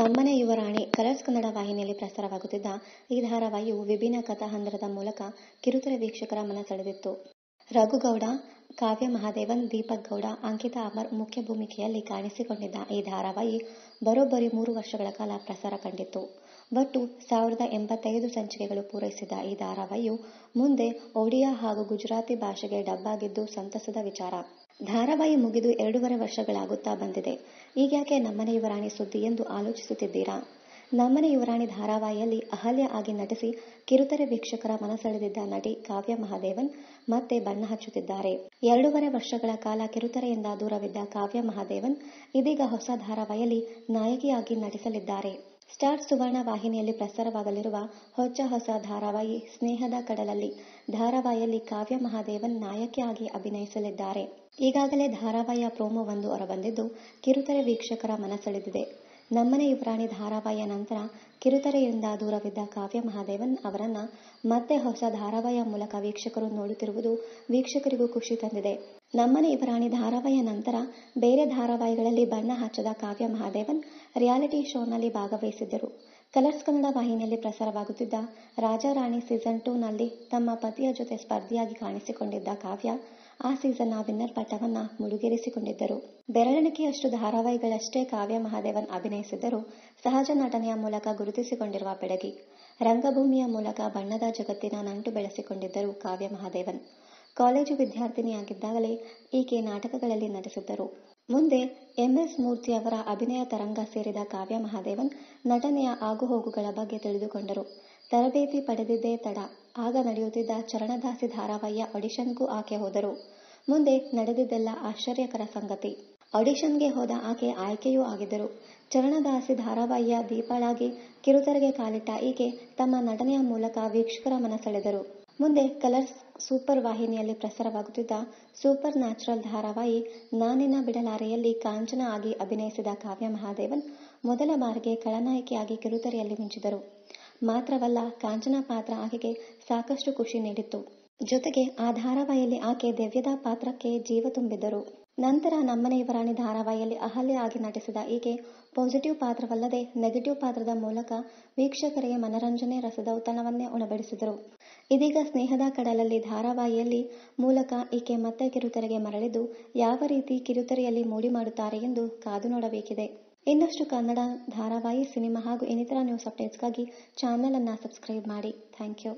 ನಮ್ಮನೆ ಯುವರಾಣಿ ಕಲರ್ಸ್ ಕನ್ನಡ ವಾಹಿನಿಯಲ್ಲಿ ಪ್ರಸಾರವಾಗುತ್ತಿದ್ದ ಈ ಧಾರಾವಾಹಿಯು ವಿಭಿನ್ನ ಕಥಾಹಂದರದ ಮೂಲಕ ಕಿರುತೆರೆ ವೀಕ್ಷಕರ ಮನಸೆಳೆದಿತ್ತು. ರಘುಗೌಡ, ಕಾವ್ಯ ಮಹಾದೇವನ್, ದೀಪಕ್ ಗೌಡ, ಅಂಕಿತಾ ಅಮರ್ ಮುಖ್ಯ ಭೂಮಿಕೆಯಲ್ಲಿ ಕಾಣಿಸಿಕೊಂಡಿದ್ದ ಈ ಧಾರಾವಾಹಿ ಬರೋಬ್ಬರಿ 3 ವರ್ಷಗಳ ಕಾಲ ಪ್ರಸಾರ ಕಂಡಿತ್ತು. ಒಟ್ಟು 1085 ಸಂಚಿಕೆಗಳು ಪೂರೈಸಿದ ಈ ಧಾರಾವಾಹಿಯು ಮುಂದೆ ಒಡಿಯಾ ಹಾಗೂ ಗುಜರಾತಿ ಭಾಷೆಗೆ ಡಬ್ ಆಗಿದ್ದು ಸಂತಸದ ವಿಚಾರ. ಧಾರಾವಾಹಿ ಮುಗಿದು 2.5 ವರ್ಷಗಳಾಗುತ್ತಾ ಬಂದಿದೆ. ಈಗ್ಯಾಕೆ ನಮ್ಮನೆ ಯುವರಾಣಿ ಸುದ್ದಿ ಎಂದು ಆಲೋಚಿಸುತ್ತಿದ್ದೀರಾ? ನಮ್ಮನೆ ಯುವರಾಣಿ ಧಾರಾವಾಹಿಯಲ್ಲಿ ಅಹಲ್ಯ ಆಗಿ ನಟಿಸಿ ಕಿರುತೆರೆ ವೀಕ್ಷಕರ ಮನಸೆಳೆದಿದ್ದ ನಟಿ ಕಾವ್ಯ ಮಹಾದೇವನ್ ಮತ್ತೆ ಬಣ್ಣ ಹಚ್ಚುತ್ತಿದ್ದಾರೆ. 2.5 ವರ್ಷಗಳ ಕಾಲ ಕಿರುತೆರೆಯಿಂದ ದೂರವಿದ್ದ ಕಾವ್ಯ ಮಹಾದೇವನ್ ಇದೀಗ ಹೊಸ ಧಾರಾವಾಹಿಯಲ್ಲಿ ನಾಯಕಿಯಾಗಿ ನಟಿಸಲಿದ್ದಾರೆ. ಸ್ಟಾರ್ ಸುವರ್ಣ ವಾಹಿನಿಯಲ್ಲಿ ಪ್ರಸಾರವಾಗಲಿರುವ ಹೊಸ ಧಾರಾವಾಹಿ ಸ್ನೇಹದ ಕಡಲಲ್ಲಿ ಧಾರಾವಾಹಿಯಲ್ಲಿ ಕಾವ್ಯ ಮಹಾದೇವನ್ ನಾಯಕಿಯಾಗಿ ಅಭಿನಯಿಸಲಿದ್ದಾರೆ. ಈಗಾಗಲೇ ಧಾರಾವಾಹಿಯ ಪ್ರೋಮೋವೊಂದು ಹೊರಬಂದಿದ್ದು ಕಿರುತೆರೆ ವೀಕ್ಷಕರ ಮನಸೆಳೆದಿದೆ. ನಮ್ಮನೆ ಯುವರಾಣಿ ಧಾರಾವಾಹಿಯ ನಂತರ ಕಿರುತೆರೆಯಿಂದ ದೂರವಿದ್ದ ಕಾವ್ಯ ಮಹಾದೇವನ್ ಅವರನ್ನ ಮತ್ತೆ ಹೊಸ ಧಾರಾವಾಹಿಯ ಮೂಲಕ ವೀಕ್ಷಕರು ನೋಡುತ್ತಿರುವುದು ವೀಕ್ಷಕರಿಗೂ ಖುಷಿ ತಂದಿದೆ. ನಮ್ಮನೆ ಯುವರಾಣಿ ಧಾರಾವಾಹಿಯ ನಂತರ ಬೇರೆ ಧಾರಾವಾಹಿಗಳಲ್ಲಿ ಬಣ್ಣ ಹಚ್ಚದ ಕಾವ್ಯ ಮಹಾದೇವನ್ ರಿಯಾಲಿಟಿ ಶೋನಲ್ಲಿ ಭಾಗವಹಿಸಿದ್ದರು. ಕಲರ್ಸ್ ಕನ್ನಡ ವಾಹಿನಿಯಲ್ಲಿ ಪ್ರಸಾರವಾಗುತ್ತಿದ್ದ ರಾಜಾರಾಣಿ ಸೀಸನ್ 2 ನಲ್ಲಿ ತಮ್ಮ ಪತಿಯ ಜೊತೆ ಸ್ಪರ್ಧಿಯಾಗಿ ಕಾಣಿಸಿಕೊಂಡಿದ್ದ ಕಾವ್ಯ ಆ ಸೀಸನ್ನ ವಿನ್ನರ್ ಪಟ್ಟವನ್ನ ಮುಡಿಗೇರಿಸಿಕೊಂಡಿದ್ದರು. ಬೆರಳೆಣಿಕೆಯಷ್ಟು ಧಾರಾವಾಹಿಗಳಷ್ಟೇ ಕಾವ್ಯ ಮಹಾದೇವನ್ ಅಭಿನಯಿಸಿದ್ದರೂ ಸಹಜ ನಟನೆಯ ಮೂಲಕ ಗುರುತಿಸಿಕೊಂಡಿರುವ ಬೆಡಗಿ. ರಂಗಭೂಮಿಯ ಮೂಲಕ ಬಣ್ಣದ ಜಗತ್ತಿನ ನಂಟು ಬೆಳೆಸಿಕೊಂಡಿದ್ದರು ಕಾವ್ಯ ಮಹಾದೇವನ್. ಕಾಲೇಜು ವಿದ್ಯಾರ್ಥಿನಿಯಾಗಿದ್ದಾಗಲೇ ಈಕೆ ನಾಟಕಗಳಲ್ಲಿ ನಟಿಸಿದ್ದರು. ಮುಂದೆ MS ಮೂರ್ತಿ ಅವರ ಅಭಿನಯ ತರಂಗ ಸೇರಿದ ಕಾವ್ಯ ಮಹಾದೇವನ್ ನಟನೆಯ ಆಗುಹೋಗುಗಳ ಬಗ್ಗೆ ತಿಳಿದುಕೊಂಡರು. ತರಬೇತಿ ಪಡೆದಿದ್ದೇ ತಡ. ಆಗ ನಡೆಯುತ್ತಿದ್ದ ಚರಣದಾಸಿ ಧಾರಾವಾಹಿಯ ಆಡಿಷನ್ಗೂ ಆಕೆ ಹೋದರು. ಮುಂದೆ ನಡೆದಿದ್ದೆಲ್ಲ ಆಶ್ಚರ್ಯಕರ ಸಂಗತಿ. ಆಡಿಷನ್ಗೆ ಹೋದ ಆಕೆ ಆಯ್ಕೆಯೂ ಆಗಿದ್ದರು. ಚರಣದಾಸಿ ಧಾರಾವಾಹಿಯ ದೀಪಾಳಾಗಿ ಕಿರುತೆರೆಗೆ ಕಾಲಿಟ್ಟ ಈಕೆ ತಮ್ಮ ನಟನೆಯ ಮೂಲಕ ವೀಕ್ಷಕರ ಮನಸೆಳೆದರು. ಮುಂದೆ ಕಲರ್ಸ್ ಸೂಪರ್ ವಾಹಿನಿಯಲ್ಲಿ ಪ್ರಸಾರವಾಗುತ್ತಿದ್ದ ಸೂಪರ್ ನ್ಯಾಚುರಲ್ ಧಾರಾವಾಹಿ ನಾನಿನ್ನ ಬಿಡಲಾರೆಯಲ್ಲಿ ಕಾಂಚನ ಆಗಿ ಅಭಿನಯಿಸಿದ ಕಾವ್ಯ ಮಹಾದೇವನ್ ಮೊದಲ ಬಾರಿಗೆ ಖಳನಾಯಕಿಯಾಗಿ ಕಿರುತೆರೆಯಲ್ಲಿ ಮಿಂಚಿದರು. ಮಾತ್ರವಲ್ಲ, ಕಾಂಚನ ಪಾತ್ರ ಆಕೆಗೆ ಸಾಕಷ್ಟು ಖುಷಿ ನೀಡಿತ್ತು. ಜೊತೆಗೆ ಆ ಧಾರಾವಾಹಿಯಲ್ಲಿ ಆಕೆ ದೆವ್ಯದ ಪಾತ್ರಕ್ಕೆ ಜೀವ ತುಂಬಿದ್ದರು. ನಂತರ ನಮ್ಮನೆ ಯುವರಾಣಿ ಧಾರಾವಾಹಿಯಲ್ಲಿ ಅಹಲ್ಯ ಆಗಿ ನಟಿಸಿದ ಈಕೆ ಪಾಸಿಟಿವ್ ಪಾತ್ರವಲ್ಲದೆ ನೆಗೆಟಿವ್ ಪಾತ್ರದ ಮೂಲಕ ವೀಕ್ಷಕರಿಗೆ ಮನರಂಜನೆ ರಸದೌತಣವನ್ನೇ ಉಣಬಡಿಸಿದರು. ಇದೀಗ ಸ್ನೇಹದ ಕಡಲಲ್ಲಿ ಧಾರಾವಾಹಿಯಲ್ಲಿ ಮೂಲಕ ಈಕೆ ಮತ್ತೆ ಕಿರುತೆರೆಗೆ ಮರಳಿದ್ದು ಯಾವ ರೀತಿ ಕಿರುತೆರೆಯಲ್ಲಿ ಮೂಡಿ ಮಾಡುತ್ತಾರೆ ಎಂದು ಕಾದು ನೋಡಬೇಕಿದೆ. ಇನ್ನಷ್ಟು ಕನ್ನಡ ಧಾರಾವಾಹಿ, ಸಿನಿಮಾ ಹಾಗೂ ಇನ್ನಿತರ ನ್ಯೂಸ್ ಅಪ್ಡೇಟ್ಸ್ಗಾಗಿ ಚಾನೆಲ್ ಅನ್ನ ಸಬ್ಸ್ಕ್ರೈಬ್ ಮಾಡಿ. Thank you.